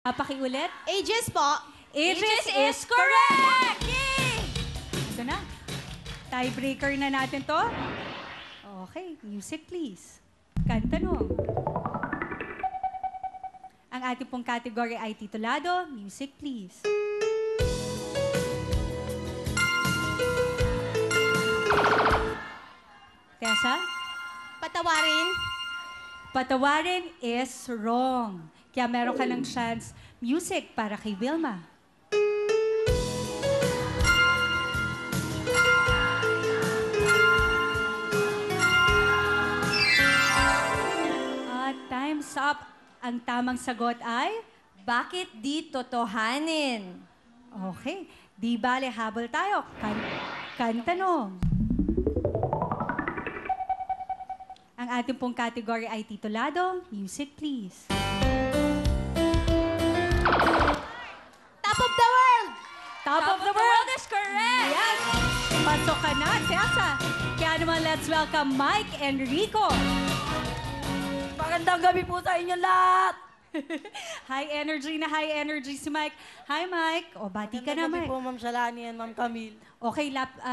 Pakiulit. Ages po. Ages is correct! Yay! Ito na. Tiebreaker na natin to. Okay, music please. Kantanong. Ang ating pong category ay titulado. Music please. Tessa? Patawarin. Patawarin is wrong. Kaya meron ka ng chance. Music para kay Wilma. Time's up. Ang tamang sagot ay? Bakit di totohanin? Okay. Di bale, habol tayo. Kantanong. Ang ating pong category ay titulado. Music, please. Top of the world! Top of the world is correct! Yes! Pasok ka na, Tessa. Kaya naman, let's welcome Mike and Rico. Magandang gabi po sa inyo lahat! High energy si Mike. Hi, Mike. O, bati ka na, Magandang gabi Mike. po, Ma'am Shalani and Ma'am Camille. Okay,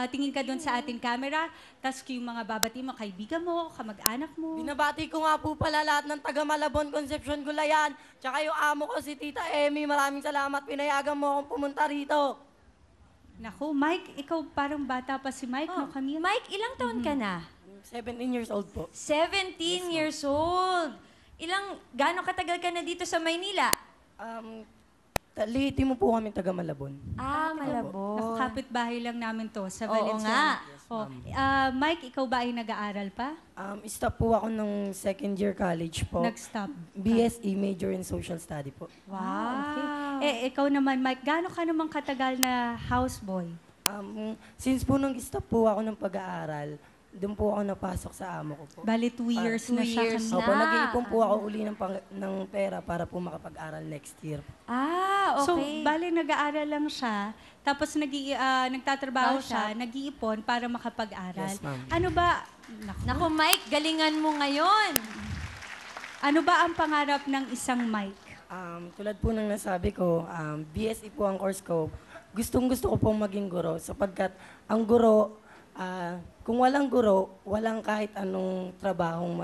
tingin ka doon sa ating camera. Tapos yung mga babati mo, kaibigan mo, kamag-anak mo. Binabati ko nga po pala lahat ng taga Malabon, Concepcion, Gulayan. Tsaka yung amo ko si Tita Emmy. Maraming salamat. Pinayagan mo akong pumunta rito. Naku, Mike, ikaw parang bata pa si Mike, no, Camille? Mike, ilang taon ka na? 17 years old po. 17 years old. Gaano katagal ka na dito sa Maynila? Taliti mo po kami taga Malabon. Malabo. Naku, kapitbahay lang namin to sa Oo Valenzuela. nga. Mike, ikaw ba ay nag-aaral pa? Stop po ako nung second year college po. Nag-stop? BSE, major in social study po. Wow. Okay. Ikaw naman, Mike, gaano ka naman katagal na houseboy? Since po nung stop po ako ng pag-aaral, doon po ako napasok sa amo ko po. Bali, 2 years na 2 siya. years kanina. Opo, nag-iipon po ako uli ng pera para po makapag-aral next year. So, Okay. bali, nag-aaral lang siya, tapos nagtatrabaho Bago siya, nag-iipon para makapag-aral. Yes, ma'am. Ano ba, Naku, Mike, galingan mo ngayon. ano ba ang pangarap ng isang Mike? Tulad po ng nasabi ko, BSE po ang course ko. Gustong-gusto ko pong maging guro sapagkat ang guro, kung walang guro, walang kahit anong trabahong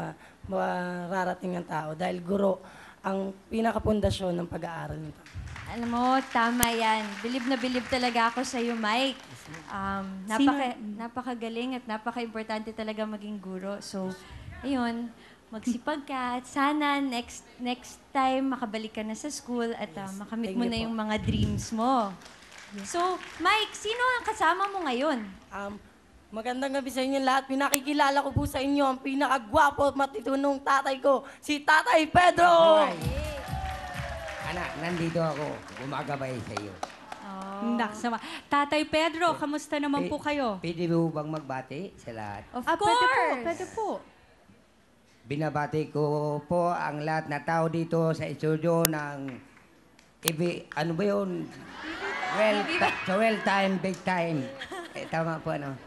mararating ng tao. Dahil guro ang pinakapundasyon ng pag-aaral ng tao. Alam mo, tama yan. Bilib na bilib talaga ako sa iyo, Mike. Napakagaling at napaka-importante talaga maging guro. So, ayun, magsipag ka at sana next time makabalik ka na sa school at makamit Thank mo you na po. yung mga dreams mo. So, Mike, sino ang kasama mo ngayon? Magandang gabi sa inyo lahat. Pinakikilala ko po sa inyo ang pinakagwapo at matitunong tatay ko, si Tatay Pedro! Anak, nandito ako. Gumagabay sa iyo. Naksama. Tatay Pedro, kamusta naman po kayo? Pwede mo bang magbati sa lahat? Of Pwede po, course! pwede po. Binabati ko po ang lahat na tao dito sa studio ng ano ba yun? Well time, big time. Tama po, ano?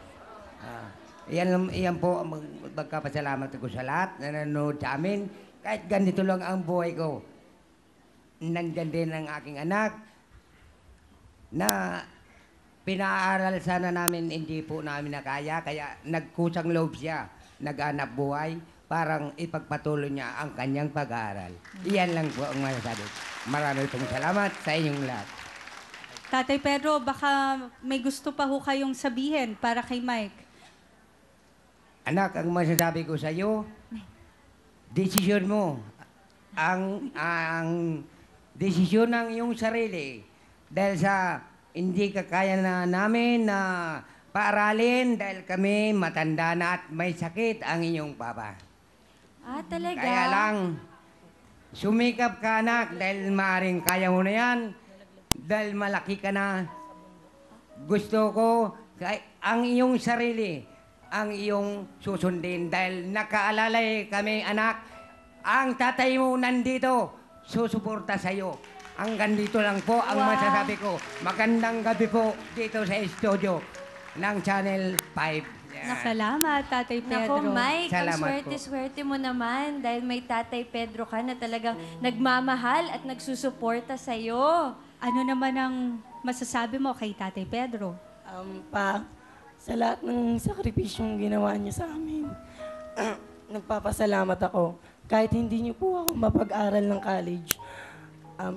Iyan po ang magkapasalamat ko sa lahat na nanonood sa amin. Kahit ganito lang ang buhay ko. Nandyan din ang aking anak na pinaaral sana namin, hindi po namin nakaya. Kaya nagkusang loob siya, nag-anap buhay, parang ipagpatuloy niya ang kanyang pag-aaral. Iyan lang po ang masasabi. Maraming pong salamat sa inyong lahat. Tatay Pedro, baka may gusto pa ho kayong sabihin para kay Mike. Anak, ang masasabi ko sa iyo, desisyon mo. Ang desisyon ng iyong sarili. Dahil sa hindi ka kaya na namin na paaralin dahil kami matanda na at may sakit ang inyong papa. Talaga? Kaya lang, sumikap ka anak dahil maaring kaya mo na yan. Dahil malaki ka na. Gusto ko ang iyong sarili, ang iyong susundin. Dahil nakaalalay kami anak, ang tatay mo nandito, susuporta sa iyo. Hanggang dito lang po ang masasabi ko. Magandang gabi po dito sa studio ng Channel 5. Salamat, Tatay Pedro. Nako, Mike, ang Salamat po. swerte-swerte mo naman dahil may Tatay Pedro ka na talagang nagmamahal at nagsusuporta sa'yo. Ano naman ang masasabi mo kay Tatay Pedro? Sa lahat ng sakripisyong ginawa niyo sa amin, nagpapasalamat ako. Kahit hindi niyo po ako mapag-aral ng college,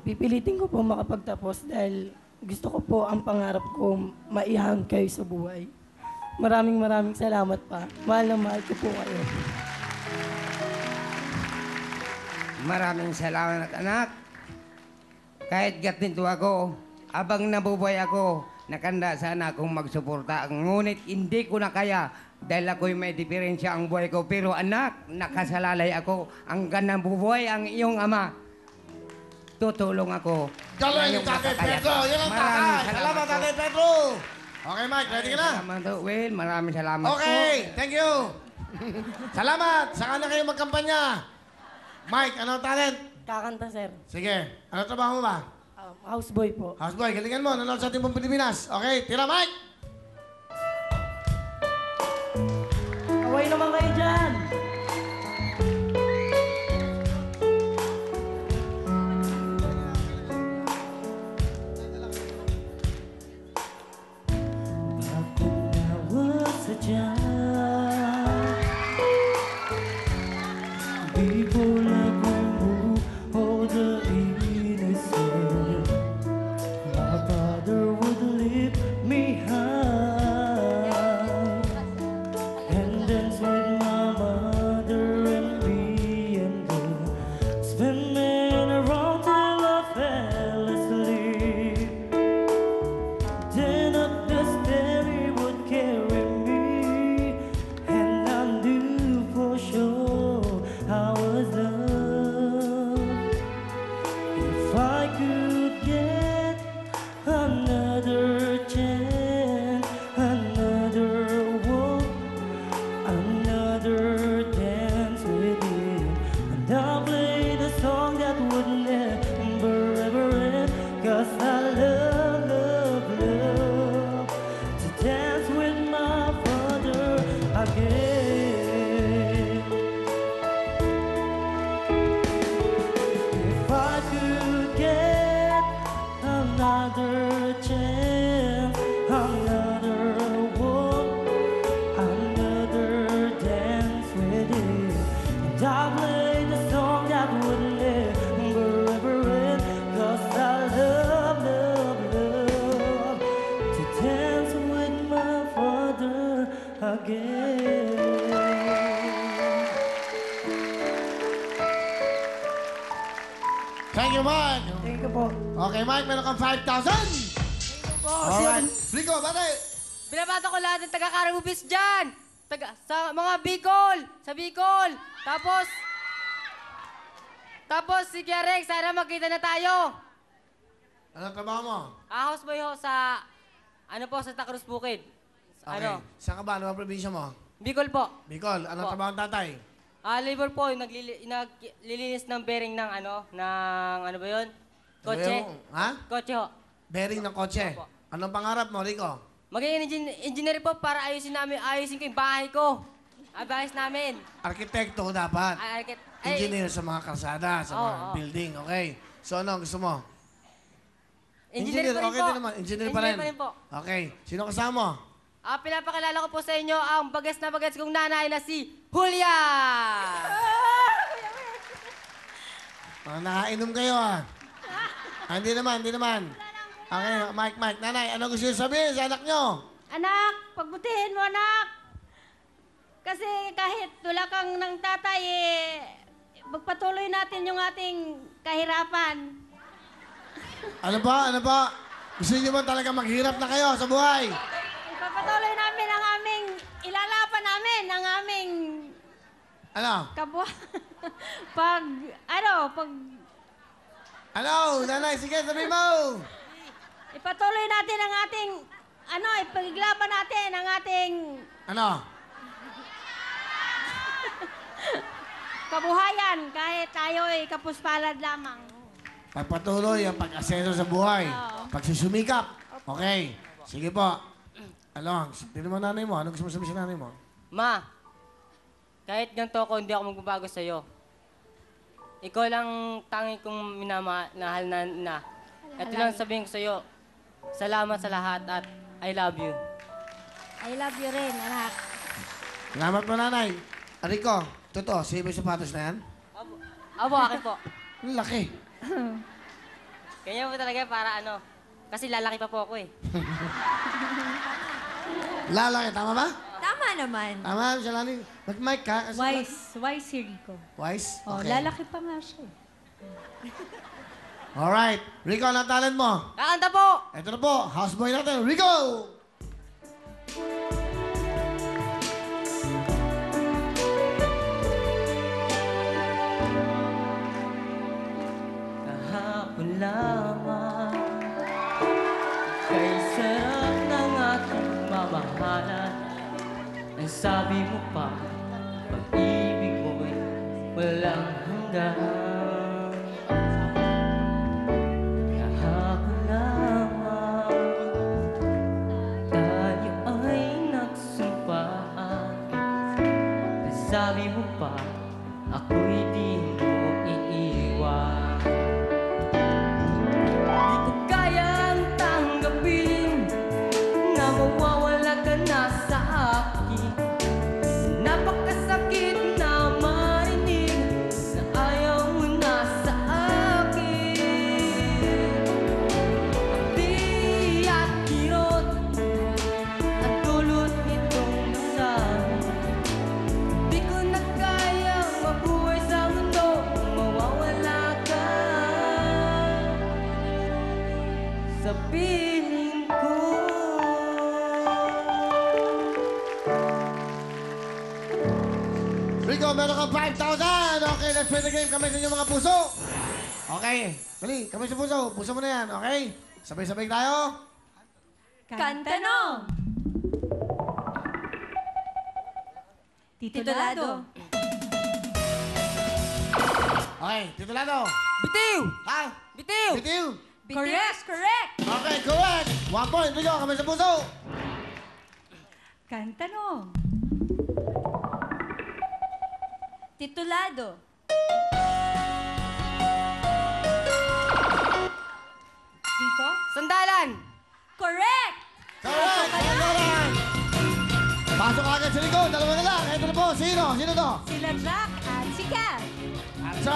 pipilitin ko po makapagtapos dahil gusto ko po ang pangarap ko maihan kayo sa buhay. Maraming salamat pa. Mahal na mahal ko po kayo. Maraming salamat, anak. Kahit gatinto ako, abang nabubuhay ako, nakanda sana akong magsuporta. Ngunit hindi ko na kaya dahil ako'y may diferensya ang buhay ko. Pero anak, nakasalalay ako. Ang ganang bubuhay ang iyong ama. Tutulong ako. Galing yung Tatay Pedro. Yan ang tatay. Salamat, Tatay Pedro. Okay, Mike. Ready ka na? Salamat, Will. Maraming salamat Okay. po. Thank you. Salamat. Saka na kayo magkampanya. Mike, ano ang talent? Kakanta, sir. Sige. Ano trabaho mo ba? Houseboy po. Houseboy, galingan mo. Nanonood sa Timbong Pilipinas. Okay, tira, Mike. Away naman kayo dyan! Before I could hold the innocent, my father would lift me high and dance with my mother and me and go spinning around till I fell asleep. Then up the stair he would carry me, and I knew for sure I was loved. If I could get another chance, another walk, another dance with you, and I'll play the song that would never ever end. 'Cause I love to dance with my father again. If I could get another chance, another walk, another dance with you, and I'll play the song that would never ever end. 'Cause I love to dance with my father again. Thank you, Mike. Thank you po. Okay, Mike, meron kang 5,000. Alright. Rico, batay. Binabato ko lahat ng taga-Karabubis dyan. Sa mga Bicol. Sa Bicol. Tapos si Kuya Rex, sana magkita na tayo. Ano trabaho mo? Houseboy ho sa, sa Tacruz Bukid. Okay. Saan ka ba? Ano ang probinsya mo? Bicol po. Bicol. Anong Po. trabaho ng tatay? Labor po, naglilinis ng bearing ng Kotse. Ha? Kotse ho. Bearing ng kotse. Opo. Anong pangarap mo, Rico? Magiging engineer po para ayusin ko yung bahay ko. Ayos namin. Arkitekto dapat. Engineer sa mga kalsada, sa mga Oo. building. Okay. So ano gusto mo? Engineer pa rin okay po. din naman. Engineer pa rin. po. Okay. Sino kasama mo? Pinapakilala ko po sa inyo ang bagas na bagas kong nanay na si Julia! Nakainom kayo hindi naman. Okay, Mike. Nanay, ano gusto niyo sabihin sa anak niyo? Anak, pagbutihin mo, anak. Kasi kahit wala kang ng tatay, magpatuloy natin yung ating kahirapan. Ano ba? Gusto niyo ba talaga maghirap na kayo sa buhay? Ipapatuloy namin ang aming, ilalapan namin ang aming Ano? kapwa. Ano? Nanay, sige, sabihin mo! Ipatuloy natin ang ating, ipaglaban natin ang ating Ano? kabuhayan kahit tayo'y kapuspalad lamang. Pagpatuloy ang pag-asenso sa buhay. Pagsusumikap. Okay. Sige po. Along, tignan mo nanay mo. Ano gusto mo sabihin sa nanay mo? Ma, kahit ganito ako, hindi ako magbabago sa'yo. Ikaw lang tangi kong minamahal na. Ito lang sabihin ko sa'yo. Salamat sa lahat at I love you. I love you rin, anak. Salamat mo, nanay. Rico, totoo, sa'yo ba yung sapatos na yan? Abo, akin po. Ang laki. Ganyan po talaga para ano. Kasi lalaki pa po ako eh. Lalaki, tama ba? Tama naman. Tama, siya lali. Mag-mic ka. Kasi Wise si Rico. Wise? Oh, Okay. lalaki pa nga siya. Alright. Rico, anong talent mo? Kakanta po! Ito na po, houseboy natin, Rico! Kahapon lamang kay sarap ng ating mamahalan. Ang sabi mo pa, pag-ibig mo'y walang hanggan. Kahapon lamang tayo ay nagsumpaan. Ang sabi mo pa, ako'y di mo iiwan. Di ko kayang tanggapin na mawawala ka na sa akin. Napakasakit na marinig na ayaw mo na sa akin. Di at kirot ang dulot nitong nasabi. Di ko na kayang mabuhay sa mundo kung mawawala ka sa piling ko. Rico, meron kang 5,000! Okay, let's play the game. Kamay sa inyong mga puso. Okay, dali, kamay sa puso. Puso mo na yan, okay? Sabay-sabay tayo. Kantanong! Titulado. Okay, titulado. Bitiw! Ha? Bitiw! Bitiw. Correct, correct. Okay, correct. 1 point, Rico, kamay sa puso. Kantanong. Titulado. Rico? Sandalan! Correct. Correct. Correct. Pasok agad si Rico. Dalawa na lang. Ito na po. Sino? Sino to? Sila Jack at si Kat. At sa